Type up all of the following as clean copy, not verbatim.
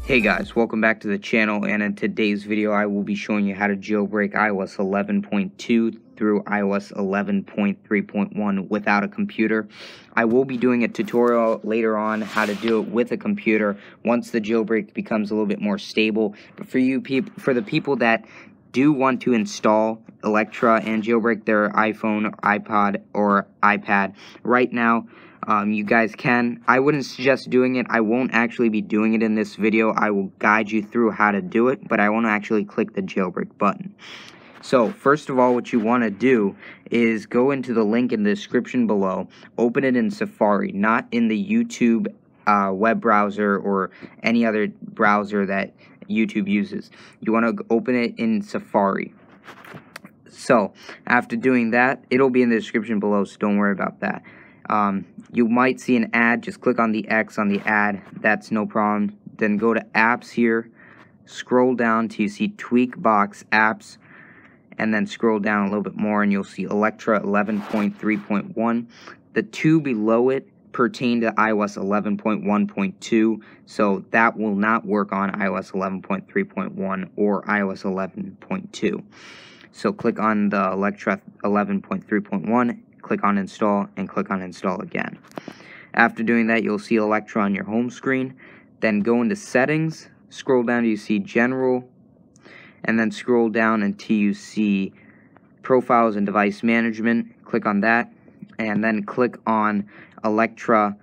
Hey guys, welcome back to the channel, and in today's video I will be showing you how to jailbreak iOS 11.2 through iOS 11.3.1 without a computer. I will be doing a tutorial later on how to do it with a computer once the jailbreak becomes a little bit more stable. But for the people that do want to install Electra and jailbreak their iPhone, iPod, or iPad right now, you guys can. I wouldn't suggest doing it. I won't actually be doing it in this video. I will guide you through how to do it, but I won't actually click the jailbreak button. So, first of all, what you want to do is go into the link in the description below, open it in Safari, not in the YouTube web browser or any other browser that YouTube uses. You want to open it in Safari. So, after doing that, it'll be in the description below, so don't worry about that. You might see an ad. Just click on the X on the ad. That's no problem. Then go to apps here, scroll down till you see tweak box apps, and then scroll down a little bit more and you'll see Electra 11.3.1. The two below it pertain to iOS 11.1.2, so that will not work on iOS 11.3.1 or iOS 11.2. So click on the Electra 11.3.1, click on install, and click on install again. After doing that, you'll see Electra on your home screen. Then go into settings, scroll down till you see general, and then scroll down until you see profiles and device management. Click on that, and then click on Electra.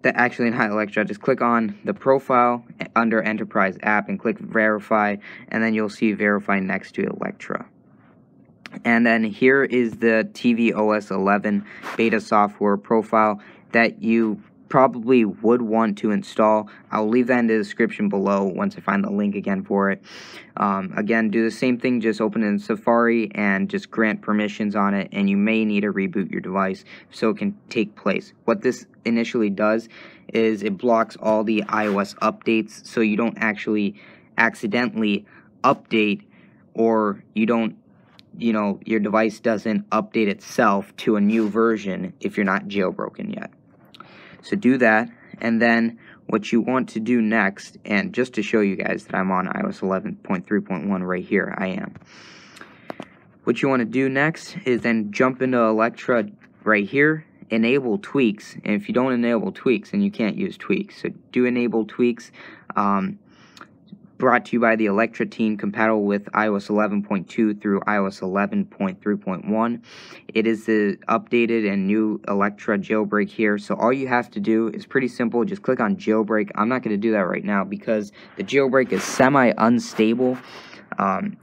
Actually not Electra, just click on the profile under Enterprise app and click verify, and then you'll see verify next to Electra. And then here is the tvOS 11 beta software profile that you probably would want to install. I'll leave that in the description below once I find the link again for it. Again, do the same thing, just open it in Safari and just grant permissions on it, and you may need to reboot your device so it can take place. What this initially does is it blocks all the iOS updates, so you don't actually accidentally update, or your device doesn't update itself to a new version if you're not jailbroken yet. So do that, and then what you want to do next, and just to show you guys that I'm on iOS 11.3.1 right here, I am. What you want to do next is then jump into Electra right here, enable tweaks, and if you don't enable tweaks, then you can't use tweaks. So do enable tweaks. Brought to you by the Electra team, compatible with iOS 11.2 through iOS 11.3.1. It is the updated and new Electra jailbreak here. So all you have to do is pretty simple. Just click on jailbreak. I'm not going to do that right now because the jailbreak is semi-unstable.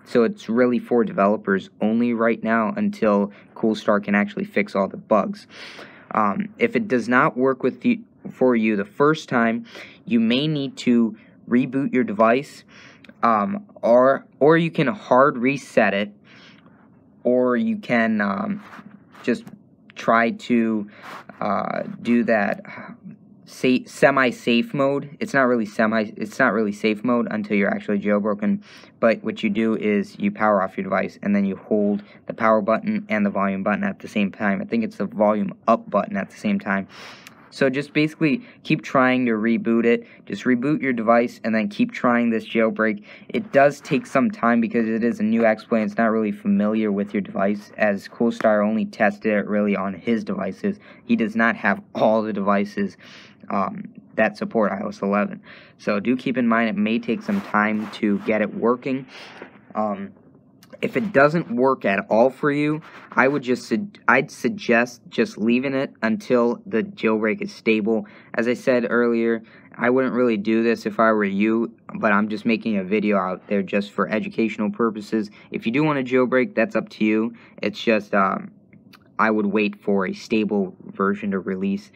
So it's really for developers only right now until Coolstar can actually fix all the bugs. If it does not work for you the first time, you may need to reboot your device, or you can hard reset it, or you can just try to do that semi-safe mode. It's not really safe mode until you're actually jailbroken. But what you do is you power off your device and then you hold the power button and the volume button at the same time. I think it's the volume up button at the same time. So just basically keep trying to reboot it. Just reboot your device and then keep trying this jailbreak. It does take some time because it is a new exploit. It's not really familiar with your device, as Coolstar only tested it really on his devices. He does not have all the devices that support iOS 11. So do keep in mind it may take some time to get it working. If it doesn't work at all for you, I'd suggest just leaving it until the jailbreak is stable. As I said earlier, I wouldn't really do this if I were you, but I'm just making a video out there just for educational purposes. If you do want to jailbreak, that's up to you. It's just I would wait for a stable version to release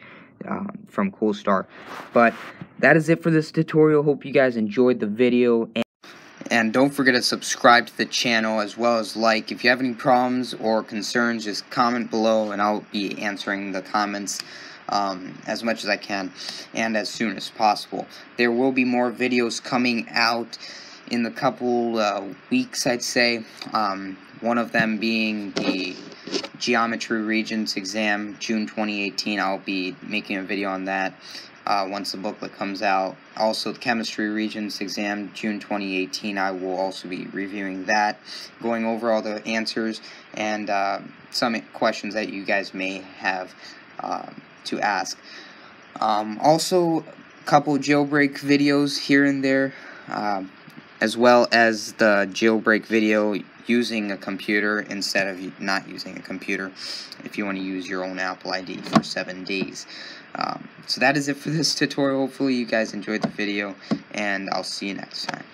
from Coolstar. But that is it for this tutorial. Hope you guys enjoyed the video. And don't forget to subscribe to the channel as well as like. If you have any problems or concerns, just comment below and I'll be answering the comments as much as I can and as soon as possible. There will be more videos coming out in the couple weeks, I'd say. One of them being the Geometry Regents exam, June 2018. I'll be making a video on that once the booklet comes out. Also, the Chemistry Regents exam, June 2018. I will also be reviewing that, going over all the answers and some questions that you guys may have to ask. Also, a couple jailbreak videos here and there, as well as the jailbreak video using a computer instead of not using a computer, if you want to use your own Apple ID for 7 days. So that is it for this tutorial. Hopefully you guys enjoyed the video, and I'll see you next time.